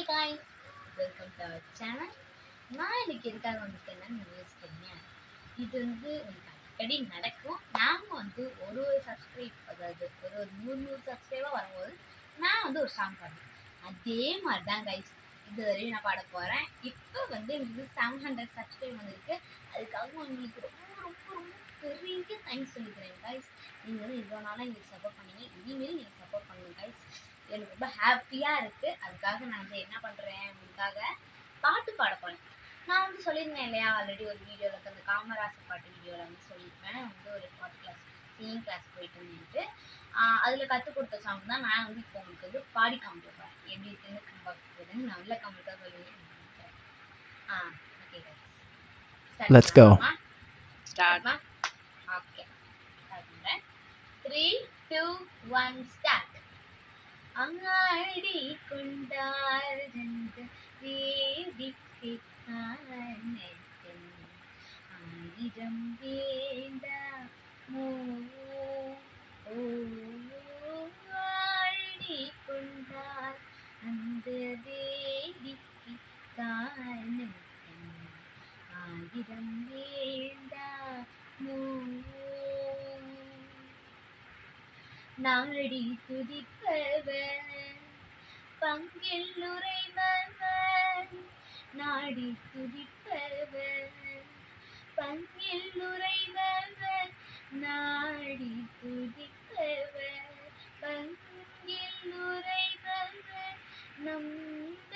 guys, welcome to our channel. நான் இன்னைக்கு எதுக்காக வந்திருக்கேன்னு யோசிக்கிறீங்க. இது வந்து உங்களுக்கு அடிக்கடி நடக்கும். நாம வந்து ஒரு சப்ஸ்கிரைப், அதாவது ஒரு 100 சப்ஸ்கிரைபா வரும்போது நான் வந்து ஒரு சாங் பாடுவேன். அதே மாதிரி தான் கைஸ் இது வரையும் நான் பாட போறேன். இப்போ வந்து எனக்கு 700 சப்ஸ்கிரைப் வந்திருக்கு. அதுக்காக உங்களுக்கு ரொம்ப ரொம்ப ரொம்ப பெரிய தேங்க்ஸ் சொல்லிக்கிறேன் கைஸ். நீங்கள் வந்து இவ்வளோ நாளாக எங்களுக்கு சப்போர்ட் பண்ணீங்க. இனிமேல் நீங்கள் சப்போர்ட் பண்ணுங்க கைஸ். எனக்கு ரொம்ப ஹாப்பியாக இருக்குது. அதுக்காக நான் வந்து என்ன பண்ணுறேன், உங்களுக்காக பாட்டு பாட போகிறேன். நான் வந்து சொல்லியிருந்தேன் இல்லையா, ஆல்ரெடி ஒரு வீடியோவில், அந்த காமராசர் பாட்டு வீடியோவில் வந்து சொல்லியிருப்பேன். வந்து ஒரு பாட்டு கிளாஸ், சிங்கிங் கிளாஸ் போயிட்டு இருந்துட்டு அதில் கற்றுக் கொடுத்த சாங் தான் நான் வந்து இப்போ உங்களுக்கு வந்து பாடி காமிக்க போகிறேன். எப்படி இருக்குன்னு பார்க்குறதுன்னு நல்ல கமெண்ட்டாக சொல்லுவேன். Okay guys, Let's go. Start. Okay. 3, 2, 1, start. ஆடி கொண்டார்ந்த வேடிக்கை காணத்தில் ஆயிரம் வேண்டாமோ. ஆடி கொண்டார் அந்த வேடிக்கை காணத்தில் ஆயிரம் வேண்டாமோ. நாடி துதிப்பவன் பங்கில் உறைபவன், நாடி துதிப்பவன் பங்கில் உறைபவன், நாடி துதிப்பவன் பங்கில் உறைபவன், நம்ப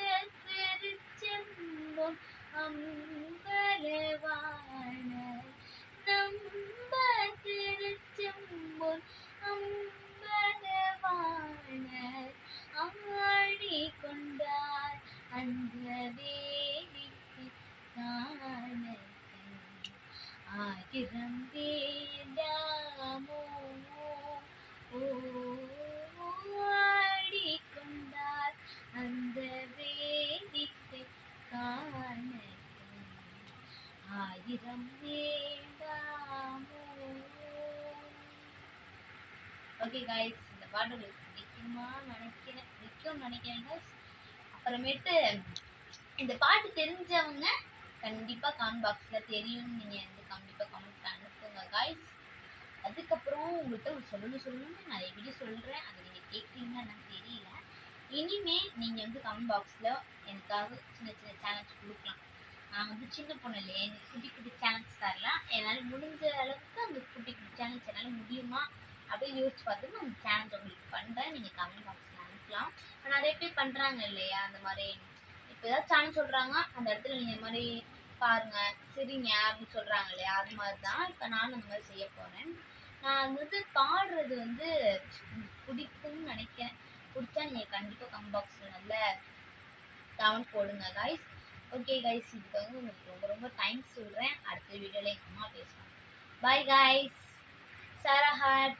திருச்செம்பொன் அம்பலவான, நம்ப திருச்செம்பொன் அம்பலவாணர் ஆடி கொண்டார் அந்த வேடிக்கை காணத்தில் ஆயிரம் வேண்டாமோ. ஆடி கொண்டார் அந்த வேடிக்கை காணத்தில் ஆயிரம் வேண்டாமோ. ஓகே கைஸ், இந்த பாட்டு உங்களுக்கு நினைக்கிறேன் கைஸ். அப்புறமேட்டு இந்த பாட்டு தெரிஞ்சவங்க கண்டிப்பா கமெண்ட் பாக்ஸ்ல தெரியும், நீங்க வந்து கண்டிப்பா கமெண்ட் அனுப்புங்க கைஸ். அதுக்கப்புறம் உங்கள்கிட்ட சொல்லணும்னு நிறைய வீடியோ சொல்றேன், அதை நீங்க கேட்குறீங்கன்னா எனக்கு தெரியல. இனிமே நீங்க வந்து கமெண்ட் பாக்ஸ்ல எனக்காக சின்ன சின்ன சேலஞ்ச் கொடுக்கலாம். நான் வந்து சின்ன பொண்ணு இல்லையா, எனக்கு குட்டி குட்டி சேலஞ்ச் தரலாம். என்னால் முடிஞ்ச அளவுக்கு அந்த குட்டி குட்டி சேலஞ்ச் என்னால் முடியுமா அப்படியே யோசிச்சு பார்த்துட்டு நான் சேலஞ்ச் உங்களுக்கு பண்ணுறேன். நீங்கள் கமெண்ட் பாக்ஸில் அனுப்பலாம். இப்போ நிறைய பேர் பண்ணுறாங்க இல்லையா அந்த மாதிரி. இப்போ ஏதாவது சேலஞ்ச் சொல்கிறாங்க, அந்த இடத்துல நீங்கள் இந்த மாதிரி பாருங்க சரிங்க அப்படின்னு சொல்கிறாங்க இல்லையா, அது மாதிரி தான் இப்போ நானும் அந்த மாதிரி செய்ய போகிறேன். நான் வந்து பாடுறது வந்து பிடிக்கும்னு நினைக்கிறேன். பிடிச்சா நீங்கள் கண்டிப்பாக கமெண்ட் பாக்ஸில் நல்ல கமெண்ட் போடுங்க கைஸ். ஓகே கைஸ், இதுக்கு வந்து உங்களுக்கு ரொம்ப ரொம்ப தேங்க்ஸ் சொல்கிறேன். அடுத்த வீடியோவில் எங்கள் அம்மா பேசுவாங்க. Bye guys. சாரா ஹாட்.